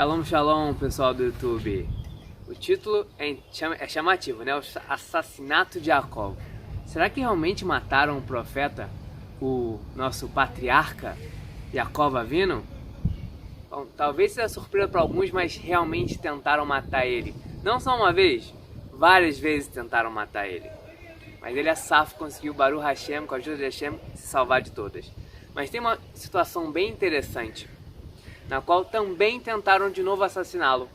Shalom, shalom, pessoal do YouTube. O título é chamativo, né? O assassinato de Jacó. Será que realmente mataram o profeta, o nosso patriarca, Jacó Avino? Bom, talvez seja surpresa para alguns, mas realmente tentaram matar ele. Não só uma vez, várias vezes tentaram matar ele. Mas ele é safo, conseguiu, Baruch Hashem, com a ajuda de Hashem, se salvar de todas. Mas tem uma situação bem interessante, na qual também tentaram de novo assassiná-lo.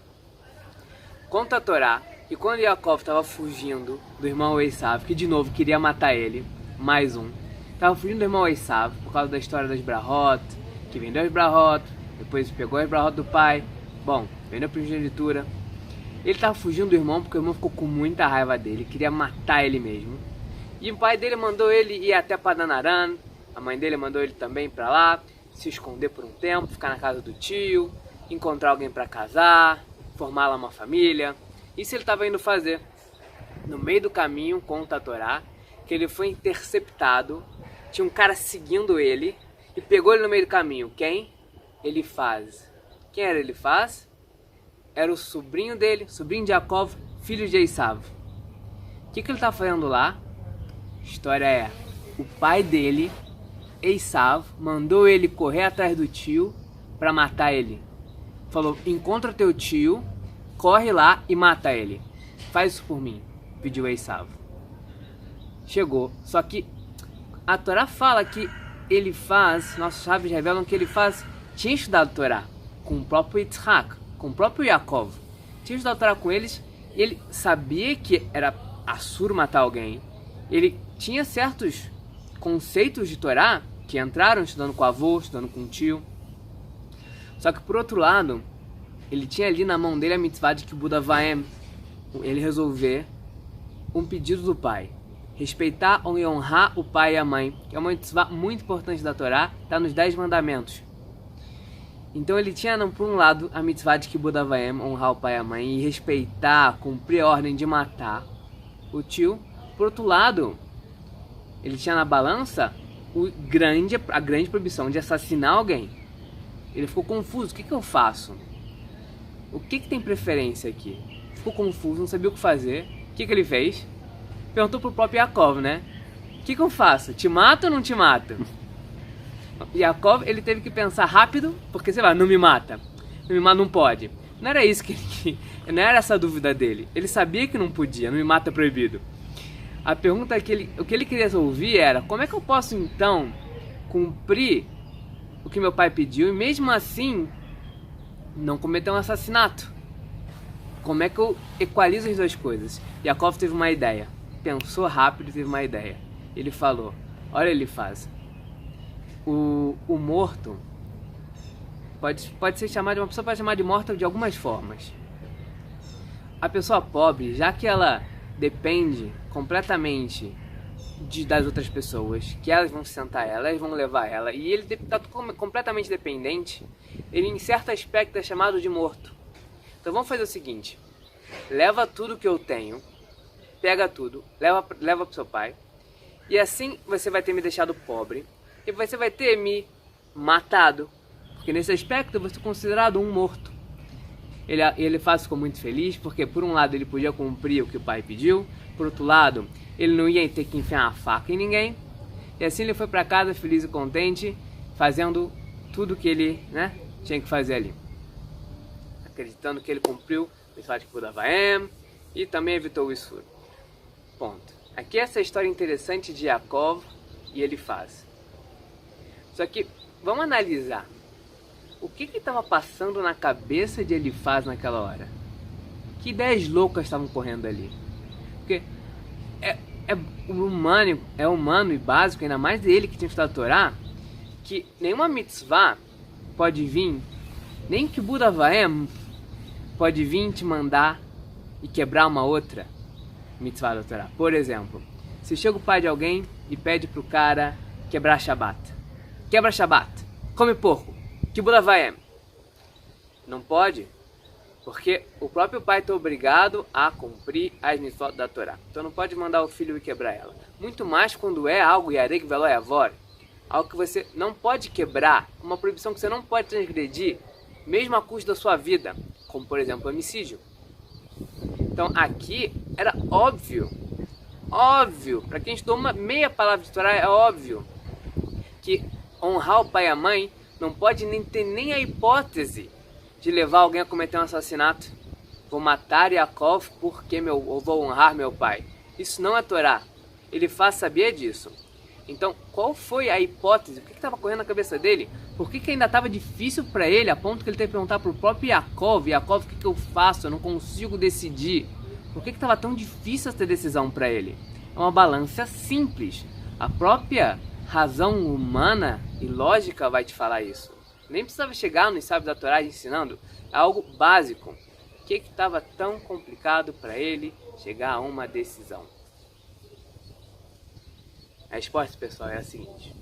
Conta a Torá que quando Jacó estava fugindo do irmão Esav, que de novo queria matar ele, mais um, estava fugindo do irmão Esav por causa da história das Brahot, que vendeu as Brahot, depois pegou as Brahot do pai, bom, vendeu a primogenitura. Ele estava fugindo do irmão porque o irmão ficou com muita raiva dele, queria matar ele mesmo. E o pai dele mandou ele ir até Padan Aram, a mãe dele mandou ele também para lá, se esconder por um tempo, ficar na casa do tio, encontrar alguém para casar, formar lá uma família. Isso ele estava indo fazer. No meio do caminho, conta a Torá, que ele foi interceptado, tinha um cara seguindo ele e pegou ele no meio do caminho. Quem? Elifaz. Quem era Elifaz? Era o sobrinho dele, sobrinho de Jacó, filho de Esav. O que ele estava fazendo lá? A história é, o pai dele, Esav, mandou ele correr atrás do tio para matar ele. Falou, encontra teu tio, corre lá e mata ele. Faz isso por mim, pediu Esav. Chegou, só que a Torá fala que Elifaz, nossos sábios revelam que Elifaz tinha estudado a Torá com o próprio Yitzhak, com o próprio Yaakov. Tinha estudado a Torá com eles e ele sabia que era assur matar alguém. Ele tinha certos conceitos de Torá que entraram estudando com o avô, estudando com o tio. Só que por outro lado, ele tinha ali na mão dele a mitzvah de Kibud Avaim, ele resolver um pedido do pai. Respeitar e honrar o pai e a mãe, que é uma mitzvah muito importante da Torá, está nos 10 mandamentos. Então ele tinha, por um lado, a mitzvah de Kibud Avaim, honrar o pai e a mãe, e respeitar, cumprir a ordem de matar o tio. Por outro lado, ele tinha na balança a grande proibição de assassinar alguém. Ele ficou confuso, o que eu faço? O que tem preferência aqui? Ficou confuso, não sabia o que fazer. O que ele fez? Perguntou pro próprio Yaakov, né? O que eu faço? Te mato ou não te mato? Yaakov, ele teve que pensar rápido, porque sei lá, não me mata. Não me mata, não pode. Não era isso não era essa a dúvida dele. Ele sabia que não podia, não me mata, proibido. A pergunta o que ele queria ouvir era, como é que eu posso então cumprir o que meu pai pediu e mesmo assim não cometer um assassinato? Como é que eu equalizo as duas coisas? Yaakov teve uma ideia, pensou rápido e teve uma ideia. Ele falou, olha, ele faz. O morto pode ser chamado, uma pessoa pode chamar de morta de algumas formas. A pessoa pobre, já que ela depende completamente das outras pessoas, que elas vão sustentar ela, elas vão levar ela, e ele está completamente dependente, ele em certo aspecto é chamado de morto. Então vamos fazer o seguinte, leva tudo que eu tenho, pega tudo, leva para o seu pai, e assim você vai ter me deixado pobre, e você vai ter me matado, porque nesse aspecto você é considerado um morto. Ele ficou muito feliz, porque por um lado ele podia cumprir o que o pai pediu, por outro lado ele não ia ter que enfiar uma faca em ninguém, e assim ele foi para casa feliz e contente, fazendo tudo que ele tinha que fazer ali, acreditando que ele cumpriu o mitzvah de Kibud Avaim e também evitou o Isur. Ponto. Aqui essa história interessante de Yaakov e Elifaz. Só que vamos analisar o que estava passando na cabeça de Elifaz naquela hora. Que ideias loucas estavam correndo ali? Porque é humano e básico, ainda mais dele que tinha estudado a Torá, que nenhuma mitzvah pode vir, nem que Kibud Avaim pode vir te mandar e quebrar uma outra mitzvah da Torá. Por exemplo, se chega o pai de alguém e pede para o cara quebrar Shabbat. Quebra Shabbat, come porco, Kibud Avaim. Não pode, porque o próprio pai está obrigado a cumprir as mitzvot da Torá. Então não pode mandar o filho ir quebrar ela. Muito mais quando é algo yarek velo yavor, algo que você não pode quebrar, uma proibição que você não pode transgredir, mesmo à custa da sua vida, como por exemplo homicídio. Então aqui era óbvio, para quem estudou uma meia palavra de Torá, é óbvio que honrar o pai e a mãe não pode nem ter nem a hipótese de levar alguém a cometer um assassinato. Vou matar Yaakov porque eu vou honrar meu pai. Isso não é Torá. Elifaz sabia disso. Então, qual foi a hipótese? O que estava correndo na cabeça dele? Por que ainda estava difícil para ele, a ponto que ele teve que perguntar para o próprio Yaakov: Yaakov, o que eu faço? Eu não consigo decidir. Por que estava tão difícil essa decisão para ele? É uma balança simples. A própria razão humana e lógica vai te falar isso. Nem precisava chegar nos sábios da Torá ensinando. É algo básico. O que estava tão complicado para ele chegar a uma decisão? A resposta, pessoal, é a seguinte.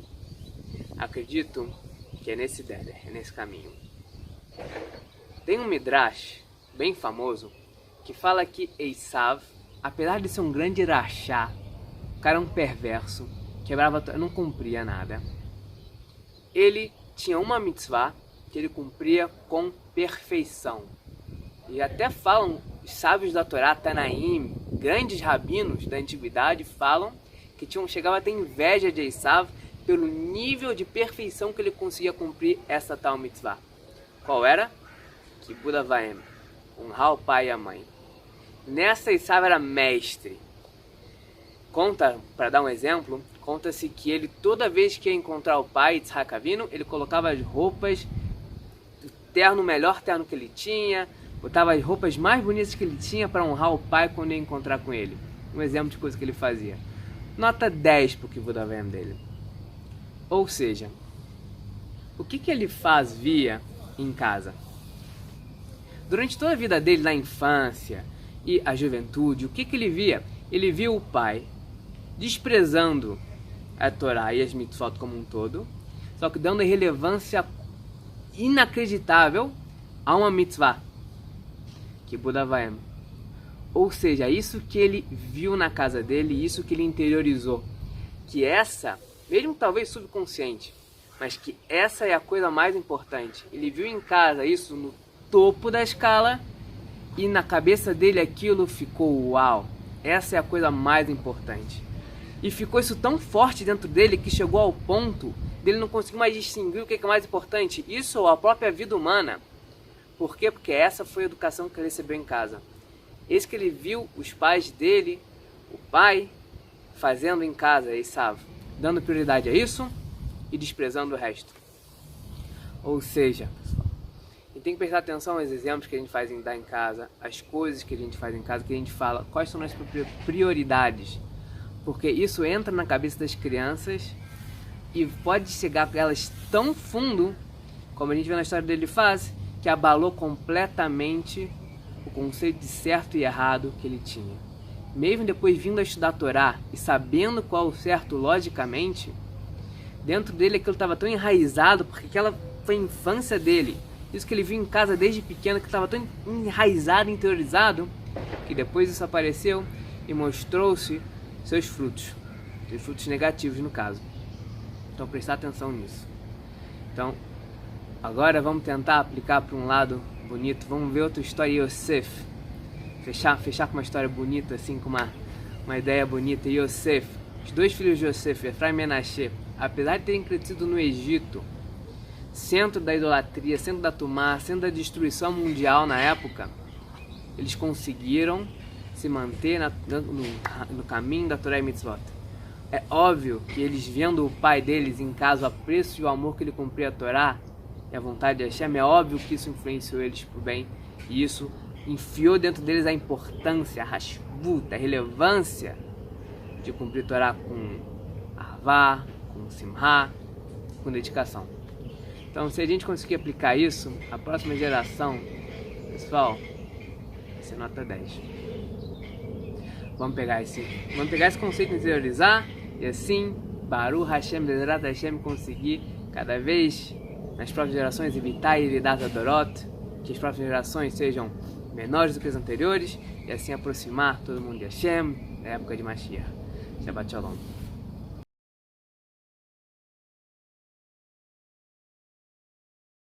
Acredito que é nesse deder, é nesse caminho. Tem um midrash bem famoso que fala que Esav, apesar de ser um grande rachá, o cara é um perverso, quebrava, não cumpria nada. Ele tinha uma mitzvah que ele cumpria com perfeição. E até falam, os sábios da Torá, Tanaim, grandes rabinos da antiguidade, falam que chegava a ter inveja de Esav pelo nível de perfeição que ele conseguia cumprir essa tal mitzvah. Qual era? Kibud Av Va'em, honrar o pai e a mãe. Nessa Esav era mestre. Conta, para dar um exemplo, conta-se que ele, toda vez que ia encontrar o pai, Yitzhak Avinu, ele colocava as roupas, o melhor terno que ele tinha, botava as roupas mais bonitas que ele tinha para honrar o pai quando ia encontrar com ele. Um exemplo de coisa que ele fazia. Nota 10 para o Kibud Av Va'em dele. Ou seja, o que ele via em casa? Durante toda a vida dele, na infância e a juventude, o que ele via? Ele via o pai desprezando a Torá e as mitzvot como um todo, só que dando relevância inacreditável a uma mitzvah, Kibud Av Va'em. Ou seja, isso que ele viu na casa dele, isso que ele interiorizou, que essa, mesmo talvez subconsciente, mas que essa é a coisa mais importante. Ele viu em casa isso no topo da escala e na cabeça dele aquilo ficou uau. Essa é a coisa mais importante. E ficou isso tão forte dentro dele que chegou ao ponto dele não conseguir mais distinguir o que é mais importante. Isso ou a própria vida humana. Por quê? Porque essa foi a educação que ele recebeu em casa. Esse que ele viu os pais dele, o pai, fazendo em casa, Esav, dando prioridade a isso e desprezando o resto. Ou seja, e tem que prestar atenção aos exemplos que a gente faz em dar em casa, as coisas que a gente faz em casa, que a gente fala, quais são as prioridades. Porque isso entra na cabeça das crianças e pode chegar com elas tão fundo, como a gente vê na história dele faz, que abalou completamente o conceito de certo e errado que ele tinha. Mesmo depois vindo a estudar a Torá e sabendo qual o certo logicamente, dentro dele aquilo estava tão enraizado, porque aquela foi a infância dele. Isso que ele viu em casa desde pequeno, que estava tão enraizado, interiorizado, que depois isso apareceu e mostrou-se seus frutos negativos no caso. Então prestar atenção nisso. Então, agora vamos tentar aplicar para um lado bonito. Vamos ver outra história, Yosef. Fechar com uma história bonita, assim, com uma ideia bonita. Yosef, os dois filhos de Yosef, Efraim e Menashe, apesar de terem crescido no Egito, centro da idolatria, centro da Tumá, centro da destruição mundial na época, eles conseguiram se manter no caminho da Torá e Mitzvot. É óbvio que eles, vendo o pai deles em casa, o apreço e o amor que ele cumpria a Torá e a vontade de Hashem, é óbvio que isso influenciou eles para o bem, e isso enfiou dentro deles a importância, a hashvut, a relevância de cumprir a Torá com arvá, com simha, com dedicação. Então, se a gente conseguir aplicar isso, a próxima geração, pessoal, vai ser nota 10. Vamos pegar esse conceito, interiorizar, e assim, Baruch Hashem, Bezrat Hashem, conseguir cada vez nas próximas gerações evitar Yeridat Adorot, que as próximas gerações sejam menores do que as anteriores, e assim aproximar todo mundo de Hashem na época de Mashiach. Shabbat Shalom.